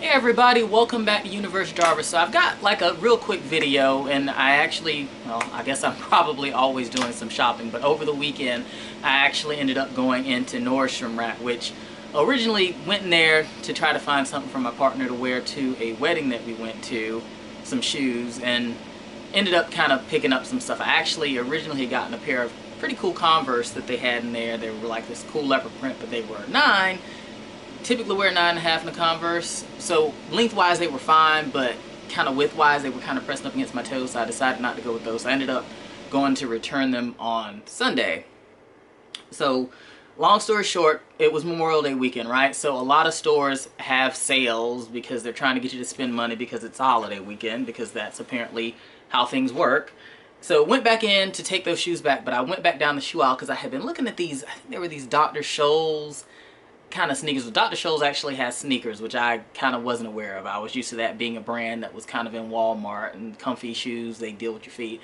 Hey everybody, welcome back to Universe Jarvis. So I've got like a real quick video, and I actually, well, I guess I'm probably always doing some shopping, but over the weekend I actually ended up going into Nordstrom Rack, which originally went in there to try to find something for my partner to wear to a wedding that we went to, some shoes, and ended up kind of picking up some stuff. I actually originally had gotten a pair of pretty cool Converse that they had in there. They were like this cool leopard print, but they were 9. Typically wear 9.5 in the Converse, so lengthwise they were fine, but kind of widthwise they were kind of pressing up against my toes, so I decided not to go with those. So I ended up going to return them on Sunday. So long story short, it was Memorial Day weekend, right? So a lot of stores have sales because they're trying to get you to spend money because it's a holiday weekend, because that's apparently how things work. So went back in to take those shoes back, but I went back down the shoe aisle because I had been looking at these. I think they were these Dr. Scholl's kind of sneakers. Dr. Scholl's actually has sneakers, which I kind of wasn't aware of. I was used to that being a brand that was kind of in Walmart, and comfy shoes, they deal with your feet.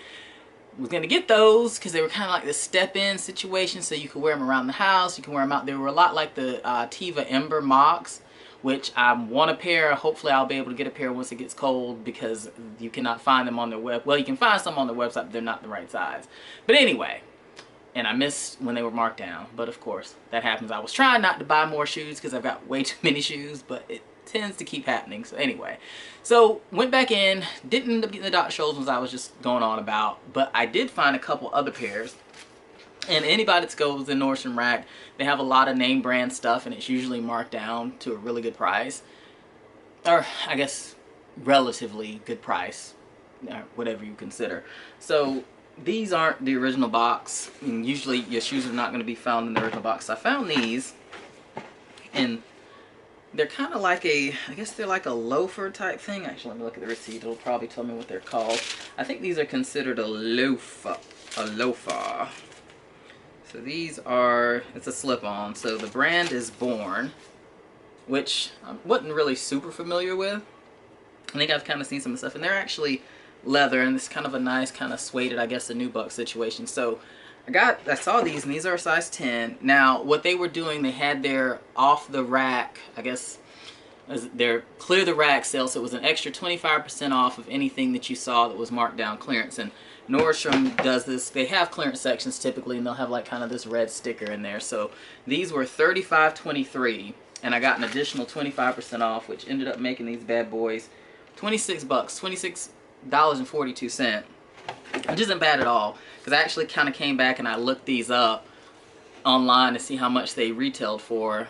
Was going to get those because they were kind of like this step-in situation, so you could wear them around the house, you can wear them out. They were a lot like the Teva Ember Mocs, which I want a pair. Hopefully I'll be able to get a pair once it gets cold, because you cannot find them on their web. Well, you can find some on their website, but they're not the right size. But anyway, and I missed when they were marked down, but of course that happens. I was trying not to buy more shoes because I've got way too many shoes, but it tends to keep happening. So anyway, so went back in, didn't end up getting the Dr. Scholl's ones I was just going on about, but I did find a couple other pairs. And anybody that goes in Nordstrom Rack, they have a lot of name brand stuff, and it's usually marked down to a really good price, or I guess relatively good price, whatever you consider. So these aren't the original box. I mean, usually your shoes are not going to be found in the original box. I found these, and they're kind of like a, I guess they're like a loafer type thing. Actually, let me look at the receipt. It'll probably tell me what they're called. I think these are considered a loafer. So these are, it's a slip-on. So the brand is Born, which I wasn't really super familiar with. I think I've kind of seen some of the stuff, and they're actually leather, and it's kind of a nice kind of suede, I guess, a nubuck situation. So I saw these, and these are a size 10. Now what they were doing, they had their off the rack, I guess their clear the rack sale, so it was an extra 25% off of anything that you saw that was marked down clearance. And Nordstrom does this. They have clearance sections typically, and they'll have like kind of this red sticker in there. So these were $35.23, and I got an additional 25% off, which ended up making these bad boys 26 bucks, $26.42, which isn't bad at all, because I actually kind of came back and I looked these up online to see how much they retailed for,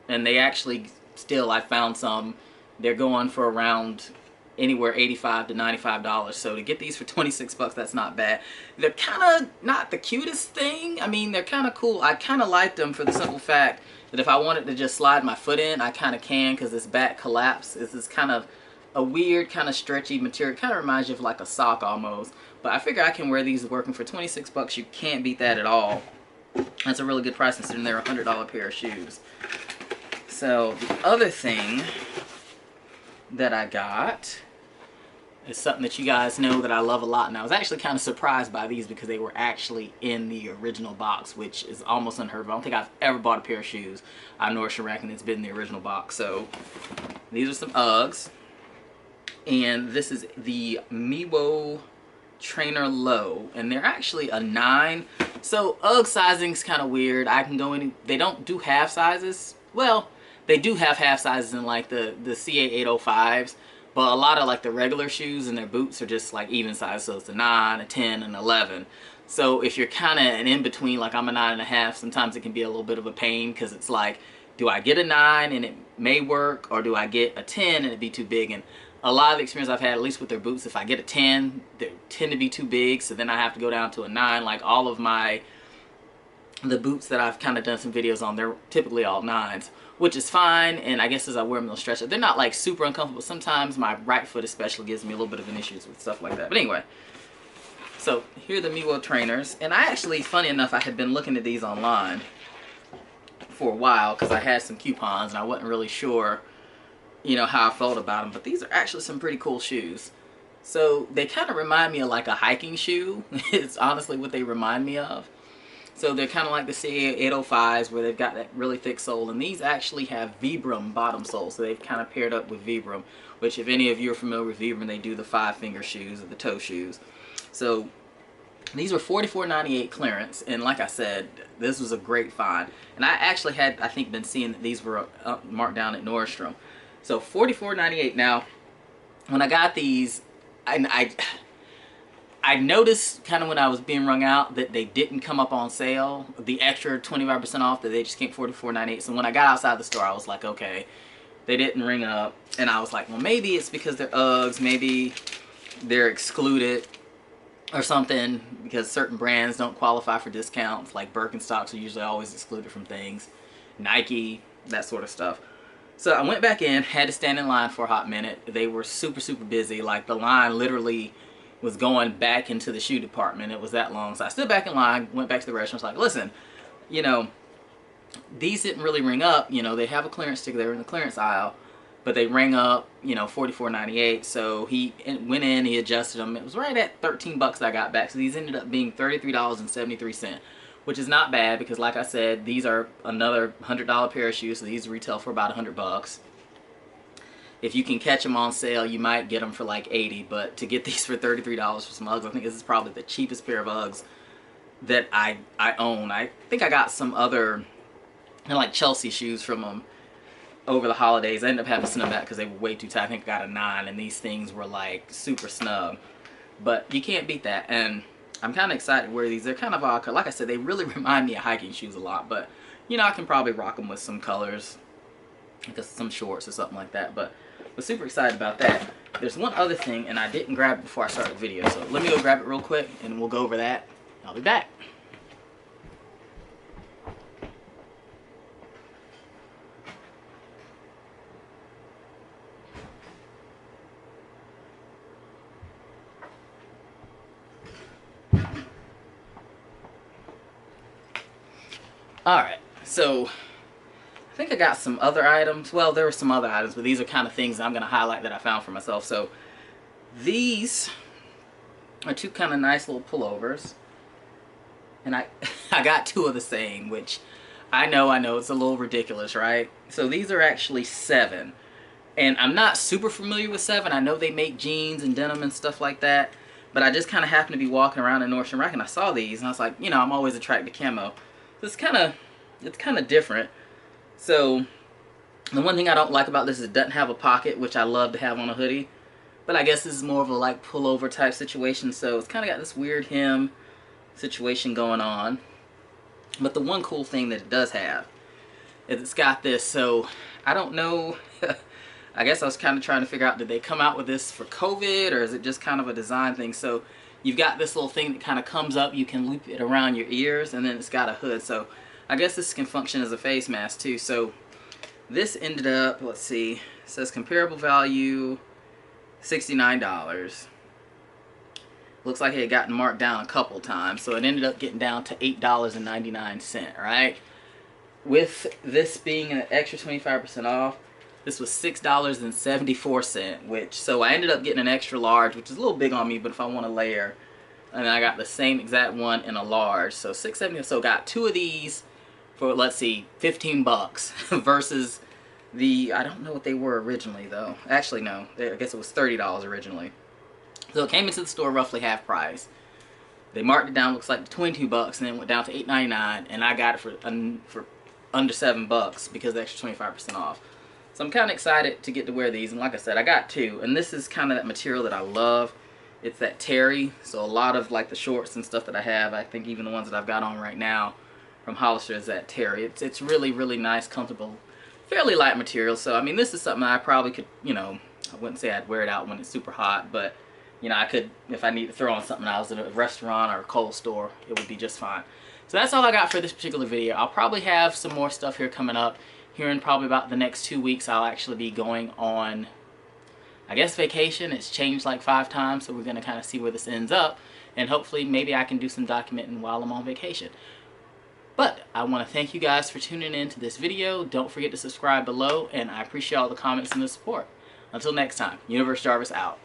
and they actually still, I found some, they're going for around anywhere $85 to $95. So to get these for 26 bucks, that's not bad. They're kind of not the cutest thing. I mean, they're kind of cool. I kind of like them for the simple fact that if I wanted to just slide my foot in, I kind of can, because this back collapse is this kind of a weird kind of stretchy material. It kind of reminds you of like a sock almost. But I figure I can wear these working for 26 bucks. You can't beat that at all. That's a really good price considering they're a $100 pair of shoes. So the other thing that I got is something that you guys know that I love a lot. And I was actually kind of surprised by these because they were actually in the original box, which is almost unheard of. I don't think I've ever bought a pair of shoes on Nordstrom Rack and it's been in the original box. So these are some Uggs. And this is the Miwo Trainer Low, and they're actually a 9. So Ugg sizing's kind of weird. I can go any, they don't do half sizes. Well, they do have half sizes in like the CA805s, but a lot of like the regular shoes and their boots are just like even size. So it's a 9, a 10, and 11. So if you're kind of an in-between, like I'm a 9.5, sometimes it can be a little bit of a pain, because it's like, do I get a 9 and it may work, or do I get a 10 and it'd be too big? And a lot of the experience I've had, at least with their boots, if I get a 10, they tend to be too big, so then I have to go down to a 9. Like all of the boots that I've kind of done some videos on, they're typically all 9s, which is fine, and I guess as I wear them, they'll stretch it. They're not like super uncomfortable. Sometimes my right foot especially gives me a little bit of an issue with stuff like that. But anyway, so here are the Miwo trainers, and I actually, funny enough, I had been looking at these online for a while because I had some coupons and I wasn't really sure, you know, how I felt about them. But these are actually some pretty cool shoes. So they kind of remind me of like a hiking shoe. It's honestly what they remind me of. So they're kind of like the CA805s where they've got that really thick sole. And these actually have Vibram bottom soles. So they've kind of paired up with Vibram, which if any of you are familiar with Vibram, they do the 5-finger shoes or the toe shoes. So these were $44.98 clearance. And like I said, this was a great find. And I actually had, I think, been seeing that these were marked down at Nordstrom. So $44.98. Now, when I got these, I noticed kind of when I was being wrung out that they didn't come up on sale. The extra 25% off, that they just came $44.98. So when I got outside the store, I was like, okay, they didn't ring up. And I was like, well, maybe it's because they're Uggs. Maybe they're excluded or something, because certain brands don't qualify for discounts. Like Birkenstocks are usually always excluded from things. Nike, that sort of stuff. So I went back in, had to stand in line for a hot minute. They were super, super busy. Like the line literally was going back into the shoe department. It was that long. So I stood back in line, went back to the restaurant. I was like, listen, you know, these didn't really ring up. You know, they have a clearance sticker. They were in the clearance aisle, but they rang up, you know, $44.98. So he went in, he adjusted them. It was right at 13 bucks that I got back. So these ended up being $33.73, which is not bad because, like I said, these are another $100 pair of shoes. So these retail for about 100 bucks. If you can catch them on sale, you might get them for like 80, but to get these for $33 for some Uggs, I think this is probably the cheapest pair of Uggs that I own. I think I got some other, like Chelsea shoes from them over the holidays. I ended up having to send them back because they were way too tight. I think I got a 9, and these things were like super snug. But you can't beat that, and I'm kind of excited to wear these. They're kind of odd. Like I said, they really remind me of hiking shoes a lot, but you know, I can probably rock them with some colors, because some shorts or something like that. But we're super excited about that. There's one other thing, and I didn't grab it before I started the video, so let me go grab it real quick and we'll go over that. I'll be back. Alright, so I think I got some other items. Well, there were some other items, but these are kind of things that I'm going to highlight that I found for myself. So these are two kind of nice little pullovers. And I got two of the same, which I know it's a little ridiculous, right? So these are actually 7. And I'm not super familiar with 7. I know they make jeans and denim and stuff like that. But I just kind of happened to be walking around in Nordstrom Rack and I saw these. And I was like, you know, I'm always attracted to camo. So it's kind of different. So the one thing I don't like about this is it doesn't have a pocket, which I love to have on a hoodie. But I guess this is more of a like pullover type situation. So it's kind of got this weird hem situation going on. But the one cool thing that it does have is it's got this. So I don't know. I guess I was kind of trying to figure out, did they come out with this for COVID or is it just kind of a design thing? So you've got this little thing that kind of comes up. You can loop it around your ears, and then it's got a hood. So I guess this can function as a face mask too. So this ended up, let's see, it says comparable value $69. Looks like it had gotten marked down a couple times, so it ended up getting down to $8.99, right? With this being an extra 25% off, this was $6.74, which, so I ended up getting an extra large, which is a little big on me, but if I want to layer, and I got the same exact one in a large, so $6.70. So got two of these for, let's see, 15 bucks versus the, I don't know what they were originally though. Actually, no, I guess it was $30 originally. So it came into the store roughly half price. They marked it down, looks like 22 bucks, and then went down to $8.99, and I got it for under 7 bucks because of the extra 25% off. So I'm kind of excited to get to wear these, and like I said, I got two, and this is kind of that material that I love. It's that terry, so a lot of like the shorts and stuff that I have, I think even the ones that I've got on right now from Hollister is that terry. It's really, really nice, comfortable, fairly light material. So I mean, this is something that I probably could, you know, I wouldn't say I'd wear it out when it's super hot, but you know, I could, if I need to throw on something else at a restaurant or a cold store, it would be just fine. So that's all I got for this particular video. I'll probably have some more stuff here coming up. Here in probably about the next 2 weeks, I'll actually be going on, I guess, vacation. It's changed like 5 times, so we're going to kind of see where this ends up. And hopefully, maybe I can do some documenting while I'm on vacation. But I want to thank you guys for tuning in to this video. Don't forget to subscribe below, and I appreciate all the comments and the support. Until next time, Universe Jarvis out.